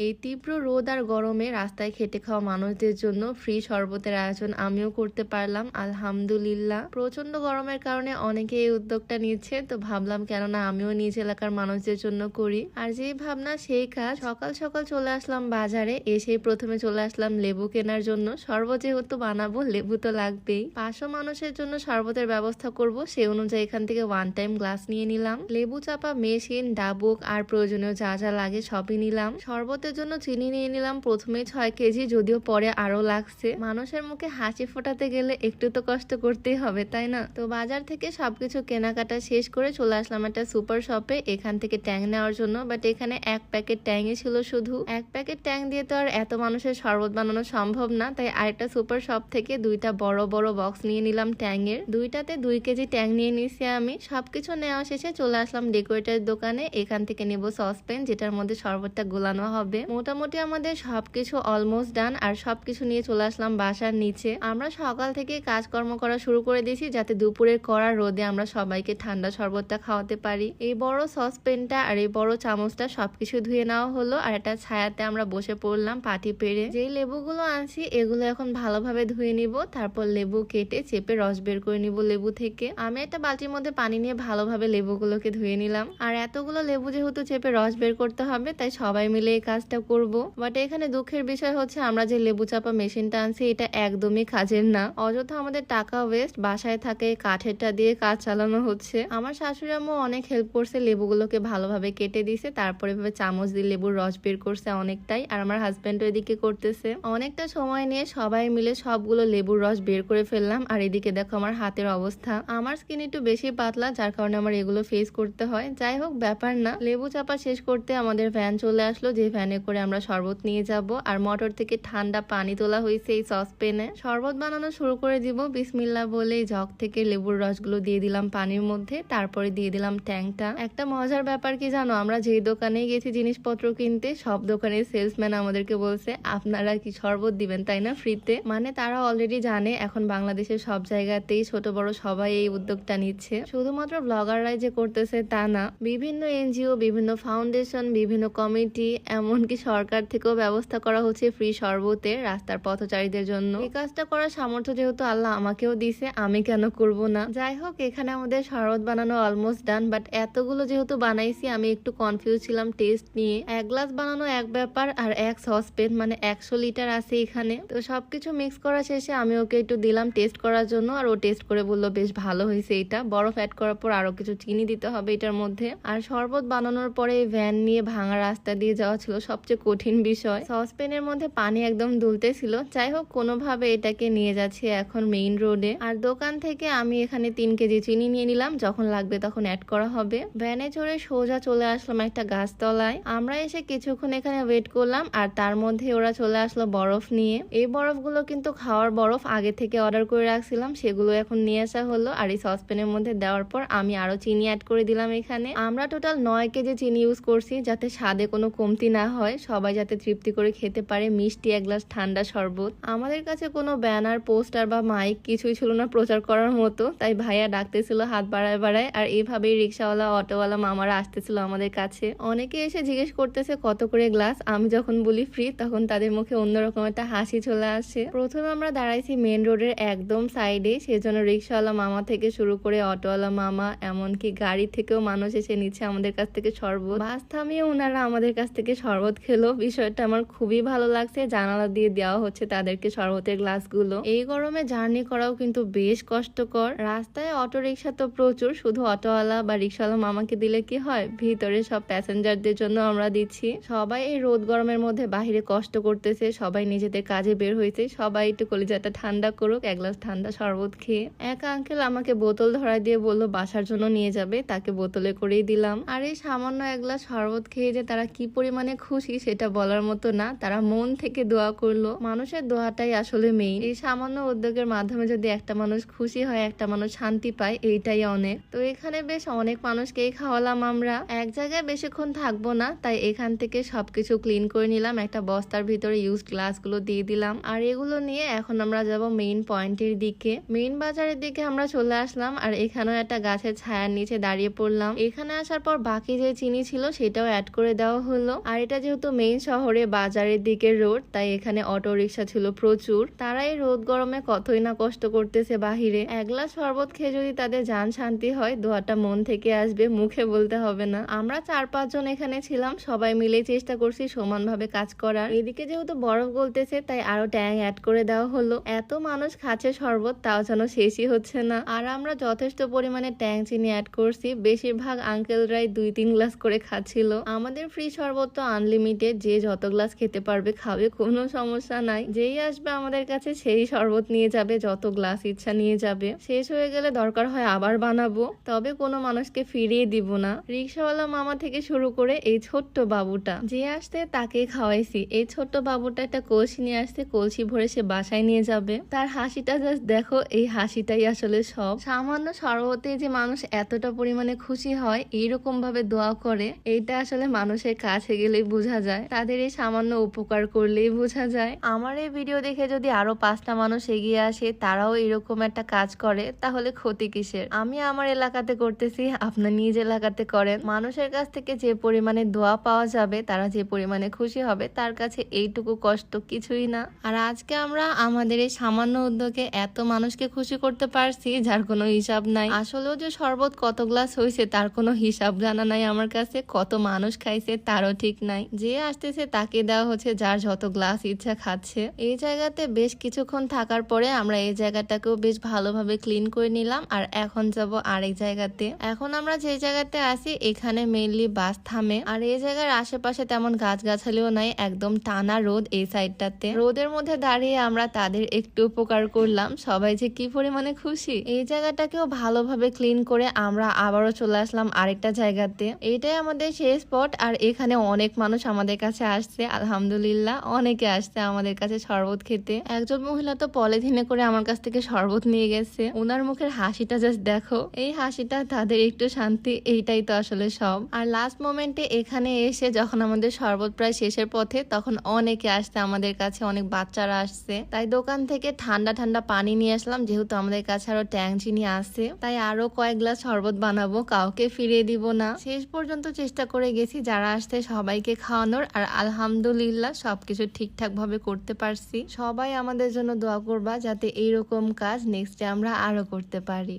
এই তীব্র রোদ আর গরমে রাস্তায় খেটে খাওয়া মানুষদের জন্য ফ্রি শরবতের আয়োজন আমিও করতে পারলাম আলহামদুলিল্লাহ। প্রচন্ড গরমের কারণে অনেকে এই উদ্যোগটা নিচ্ছে, তো ভাবলাম কেননা আমিও নিজ এলাকার মানুষদের জন্য করি। আর যেই ভাবনা সেই কাজ। সকাল সকাল চলে আসলাম বাজারে, এসেই প্রথমে চলে আসলাম লেবু কেনার জন্য। শরবত যেহেতু বানাবো, লেবু তো লাগবেই। 500 মানুষের জন্য শরবতের ব্যবস্থা করব, সেই অনুযায়ী এখান থেকে ওয়ান টাইম গ্লাস নিয়ে নিলাম। লেবু চাপা মেশিন, ডাবুক আর প্রয়োজনীয় যা যা লাগে সবই নিলাম। শরবতের জন্য চিনি নিয়ে নিলাম প্রথমে 6 কেজি, যদিও পরে আরো লাগছে। মানুষের মুখে হাসি ফোটাতে গেলে একটু তো কষ্ট করতেই হবে, তাই না? তো বাজার থেকে সবকিছু কেনাকাটা শেষ করে চলে আসলাম একটা সুপার শপে এখান থেকে ট্যাং নেওয়ার জন্য। বাট এখানে এক প্যাকেট ট্যাংই ছিল শুধু। এক প্যাকেট ট্যাং দিয়ে তো আর এত মানুষের শরবত বানানো সম্ভব না, তাই আরেকটা সুপার শপ থেকে দুইটা বড় বড় বক্স নিয়ে নিলাম ট্যাং এর। দুইটাতে 2 কেজি ট্যাং নিয়ে নিছি আমি। সবকিছু নেওয়া শেষে চলে আসলাম ডেকোরেটের দোকানে। এখান থেকে নেব সসপেন, যেটার মধ্যে শরবতটা গোলানো হবে। মোটামুটি আমাদের সবকিছু অলমোস্ট ডান, আর সবকিছু নিয়ে চলে আসলাম বাসার নিচে। আমরা সকাল থেকে কাজকর্ম করা শুরু করে দিয়েছি, যাতে দুপুরের কড়া রোদে আমরা সবাইকে ঠান্ডা শরবতটা খাওয়াতে পারি। এই বড় সসপেনটা আর এই বড় চামচটা সবকিছু ধুয়ে নেওয়া হলো, আর একটা ছায়াতে আমরা বসে পড়লাম পাটি পেরে। যেই লেবুগুলো আনছি এগুলো এখন ভালোভাবে ধুয়ে নিব, তারপর লেবু কেটে চেপে রস বের করে নিব লেবু থেকে। আমি একটা বালতির মধ্যে পানি নিয়ে ভালোভাবে লেবুগুলোকে ধুয়ে নিলাম। আর এতগুলো লেবু যেহেতু চেপে রস বের করতে হবে, তাই সবাই মিলে এই কাজটা করব। বাট এখানে দুঃখের বিষয় হচ্ছে আমরা যে লেবু চাপা মেশিনটা আনছি এটা একদমই কাজের না। অযথা আমাদের টাকা ওয়েস্ট। বাসায় থাকে কাঠেরটা দিয়ে কাজ চালানো হচ্ছে। আমার শাশুড়ি আম্মু অনেক হেল্প করছে, লেবুগুলোকে ভালোভাবে কেটে দিছে, তারপরে ভাবে চামচ দিয়ে লেবুর রস বের করছে অনেকটাই। আর আমার হাজবেন্ড এদিকে করতেছে। অনেকটা সময় নিয়ে সবাই মিলে সবগুলো লেবুর রস বের করে ফেললাম। আর এদিকে দেখো আমার হাতের অবস্থা। আমার স্কিন একটু বেশি পাতলা, যার কারণে আমার এগুলো ফেস করতে হয়। যাই হোক, ব্যাপার না। লেবু চাপা শেষ করতে আমাদের ভ্যান চলে আসলো, যে ভ্যানে করে আমরা শরবত নিয়ে যাব। আর মোটর থেকে ঠান্ডা পানি তোলা হয়েছে এই সসপেনে। শরবত বানানো শুরু করে দিব বিসমিল্লাহ বলে। জগ থেকে লেবুর রসগুলো দিয়ে দিলাম পানির মধ্যে, তারপরে দিয়ে দিলাম ট্যাংটা। একটা মজার ব্যাপার কি জানো, আমরা যেই দোকানে গেছি জিনিসপত্র কিনতে, সব দোকানের সেলসম্যান আমাদেরকে বলছে আপনারা কি শরবত দিবেন তাই না ফ্রিতে। মানে তারা অলরেডি জানে এখন বাংলাদেশের সব জায়গাতেই ছোট বড় সবাই এই উদ্যোগটা নিচ্ছে। শুধুমাত্র ব্লগাররাই যে করতেছে তা না, বিভিন্ন এনজিও, বিভিন্ন ফাউন্ডেশন, বিভিন্ন কমিটি, এমনকি সরকার থেকেও ব্যবস্থা করা হচ্ছে ফ্রি শরবতের রাস্তার পথচারীদের জন্য। এই কাজটা করার সামর্থ্য যেহেতু আল্লাহ আমাকেও দিছে, আমি কেন করব না। যাই হোক, এখানে আমাদের শরবত বানানো অলমোস্ট ডান। বাট এতগুলো যেহেতু বানাইছি আমি একটু কনফিউজ ছিলাম টেস্ট নিয়ে। এক গ্লাস বানানো এক ব্যাপার, আর এক সসপেন মানে 100 লিটার আছে এখানে। তো সবকিছু মিক্স করা শেষে আমি ওকে একটু দিলাম টেস্ট করার জন্য, আর ও টেস্ট করে বললো বেশ ভালো হয়েছে। এটা বরফ অ্যাড করার পর আরো কিছু চিনি দিতে হবে এটার মধ্যে। আর শরবত বানানোর পরে ভ্যান নিয়ে ভাঙা রাস্তা দিয়ে যাওয়া ছিল সবচেয়ে কঠিন বিষয়। সসপেনের মধ্যে পানি একদম দুলতেছিল। যাই হোক, কোনোভাবে এটাকে নিয়ে যাচ্ছি এখন মেইন রোডে। আর দোকান থেকে আমি এখানে 3 কেজি চিনি নিয়ে নিলাম, যখন লাগবে তখন অ্যাড করা হবে। ভ্যানে চড়ে সোজা চলে আসলাম একটা গাছতলায়। আমরা এসে কিছুক্ষণ এখানে ওয়েট করলাম, আর তার মধ্যে ওরা চলে আসলো বরফ নিয়ে। এই বরফগুলো কিন্তু খাওয়ার বরফ, আগে থেকে অর্ডার করে রাখছিলাম, সেগুলো এখন নিয়ে আসা হলো। আর এই সসপ্যানের মধ্যে দেওয়ার পর আমি আরো চিনি অ্যাড করে দিলাম এখানে। আমরা টোটাল 9 কেজি চিনি ইউজ করছি, যাতে স্বাদে কোনো কমতি না হয়, সবাই যাতে তৃপ্তি করে খেতে পারে মিষ্টি এক গ্লাস ঠান্ডা শরবত। আমাদের কাছে কোনো ব্যানার, পোস্টার বা মাইক কিছুই ছিল না প্রচার করার মতো, তাই ভাইয়া ডাকতেছিল হাত বাড়ায় বাড়ায়। আর এইভাবেই রিক্সাওয়ালা, অটোওয়ালা মামারা আসতেছিল আমাদের কাছে। অনেকে এসে জিজ্ঞেস করতেছে কত করে গ্লাস। আমি যখন বলি ফ্রি, তখন তাদের মুখে অন্যরকম একটা হাসি চলে আসে। প্রথমে আমরা দাঁড়াইছি মেন রোডের একদম সাইডে, সেজন্য রিক্সাওয়ালা মামা থেকে শুরু করে অটোওয়ালা মামা, এমনকি গাড়ি থেকেও মানুষ এসে নিচ্ছে আমাদের কাছ থেকে শরবত। বাস থামিয়ে ওনারা আমাদের কাছ থেকে শরবত খেলো। বিষয়টা আমার খুবই ভালো লাগছে। জানালা দিয়ে দেওয়া হচ্ছে তাদেরকে শরবতের গ্লাসগুলো। এই গরমে জার্নি করাও কিন্তু বেশ কষ্টকর। রাস্তায় অটো রিক্সা তো প্রচুর, শুধু অটোওয়ালা বা রিক্সাওয়ালা মামাকে দিলে কি হয়, ভিতরে সব প্যাসেঞ্জারদের জন্য আমরা দিচ্ছি। সবাই এই রোদ গরমের মধ্যে বাহিরে কষ্ট করতেছে, সবাই নিজেদের কাজে বের হয়েছে। সবাই একটু কলিজাটা ঠান্ডা করুক এক গ্লাস ঠান্ডা শরবত খেয়ে। এক আঙ্কেল আমাকে বোতল ধরাই দিয়ে বললো বাসার জন্য নিয়ে যাবে, তাকে বোতলে করেই দিলাম। আর এই সামান্য এক গ্লাস শরবত খেয়ে যে তারা কি পরিমাণে খুশি সেটা বলার মতো না। তারা মন থেকে দোয়া করলো। মানুষের দোয়াটাই আসলে মেইন। এই সামান্য উদ্যোগের মাধ্যমে যদি একটা মানুষ খুশি হয়, একটা মানুষ শান্তি পায়, এইটাই অনেক। তো এখানে বেশ অনেক মানুষকেই খাওয়ালাম আমরা। এক জায়গায় বেশিক্ষণ থাকবো না, তাই এখান থেকে সবকিছু ক্লিন করে নিলাম। একটা বস্তার ভিতরে ইউজড গ্লাসগুলো দিয়ে দিলাম। আর এগুলো নিয়ে এখন আমরা যাব মেইন পয়েন্টের দিকে। মেইন বাজারের দিকে আমরা চলে আসলাম, আর এখানেও একটা গাছের ছায়ার নিচে দাঁড়িয়ে পড়লাম। এখানে আসার পর বাকি যে চিনি ছিল সেটাও অ্যাড করে দেওয়া হলো। আর এটা যেহেতু মেইন শহরে বাজারের দিকে রোড, তাই এখানে অটো রিক্সা ছিল প্রচুর। তারা এই রোদ গরমে কতই না কষ্ট করতেছে বাহিরে। এক গ্লাস শরবত খেয়ে যদি তাদের জান শান্তি হয়, দোয়াটা মন থেকে আসবে, মুখে বলতে হবে না। আমরা 4-5 জন এখানে ছিলাম, সবাই মিলে চেষ্টা করছি সমানভাবে কাজ করার। এদিকে যেহেতু বরফ গলতেছে, তাই আরো ট্যাং অ্যাড করে দেওয়া হলো। এত মানুষ খাচ্ছে শরবত, তাও যেন শেষই হচ্ছে না। আর আমরা যথেষ্ট পরিমাণে ট্যাং চিনি অ্যাড করছি। বেশিরভাগ আঙ্কেলরাই 2-3 গ্লাস করে খাচ্ছিল। আমাদের ফ্রি শরবত তো আনলিমিটেড, যে যত গ্লাস খেতে পারবে খাবে, কোনো সমস্যা নাই। যেই আসবে আমাদের কাছে সেই শরবত নিয়ে যাবে, যত গ্লাস ইচ্ছা নিয়ে যাবে। শেষ হয়ে গেলে দরকার হয় আবার বানাবো, তবে কোনো মানুষকে ফিরিয়ে দিব না। রিক্সাওয়ালা মামা থেকে শুরু করে এই ছোট্ট বাবুটা যে আসতে তাকে খাওয়াইছি। এই ছোট্ট বাবুটা একটা কলসি নিয়ে আসতে, কলসি ভরে সে বাসায় নিয়ে যাবে। তার হাসিটা জাস্ট দেখো, এই হাসিটাই আসলে সব। সামান্য শরবতে যে মানুষ এতটা পরিমাণে খুশি হয়, এইরকম ভাবে দোয়া করে, এইটা আসলে মানুষের কাছে গেলেই বোঝা যায়। তাদের এই সামান্য উপকার করলেই বোঝা যায়। আমার এই ভিডিও দেখে যদি আরো 5টা মানুষ এগিয়ে আসে, তারাও এরকম একটা কাজ করে, তাহলে ক্ষতি কিসের? আমি আমার এলাকাতে করতেছি, আপনার নিজ এলাকাতে করেন। মানুষের কাছ থেকে যে পরিমাণে দোয়া পাওয়া যাবে, তারা যে পরিমাণে খুশি হবে, তার কাছে এইটুকু কষ্ট কিছুই না। আর আজকে আমরা আমাদের এই সামান্য উদ্যোগে এত মানুষকে খুশি করতে পারছি, যার কোনো হিসাব নাই। আসলেও যে শরবত কত গ্লাস হয়েছে তার কোনো হিসাব জানা নাই আমার কাছে। কত মানুষ খাইছে তারও ঠিক নাই। যে আসতেছে তাকে দেওয়া হচ্ছে, যার যত গ্লাস ইচ্ছা খাচ্ছে। এই জায়গাতে বেশ কিছুক্ষণ থাকার পরে আমরা এই জায়গাটাকেও বেশ ভালোভাবে ক্লিন করে নিলাম। আর এখন যাব আরেক জায়গাতে। এখন আমরা যে জায়গাতে আছি, এখানে মেইনলি বাস থামে। আর এই জায়গার আশেপাশে তেমন গাছগাছালিও নাই, একদম টানা রোদ এই সাইডটাতে। রোদের মধ্যে দাঁড়িয়ে আমরা তাদের একটু উপকার করলাম। সবাই যে কি পরিমাণে খুশি। এই জায়গাটাকেও ভালোভাবে ক্লিন করে আমরা আবারও চলে আসলাম আরেকটা জায়গাতে। এইটাই আমাদের সেই স্পট। আর এখানে অনেক মানুষ আমাদের কাছে আসছে, আলহামদুলিল্লাহ অনেকে আসছে আমাদের কাছে শরবত খেতে। একজন মহিলা তো পলিথিনে করে আমার কাছ থেকে শরবত নিয়ে গেছে। ওনার মুখের হাসিটা জাস্ট দেখো, এই হাসিটা তাদের একটু শান্তি, এইটাই তো আসলে সব। আর লাস্ট মোমেন্টে এখানে এসে যখন আমাদের শরবত প্রায় শেষের পথে, তখন অনেকে আসছে আমাদের কাছে, অনেক বাচ্চারা আসছে। তাই দোকান থেকে ঠান্ডা ঠান্ডা পানি নিয়ে আসলাম, যেহেতু আমাদের কাছে আরো ট্যাং চিনি আছে। তাই আরো কয়েক গ্লাস শরবত বানাবো, কাউকে ফিরিয়ে দিব না। শেষ পর্যন্ত চেষ্টা করে গেছি যারা আসছে সবাইকে খাওয়ানোর। আর আলহামদুলিল্লাহ সবকিছু ঠিকঠাক ভাবে করতে পারছি। সবাই আমাদের জন্য দোয়া করবা, যাতে এইরকম কাজ নেক্সটে আমরা আরো করতে পারি।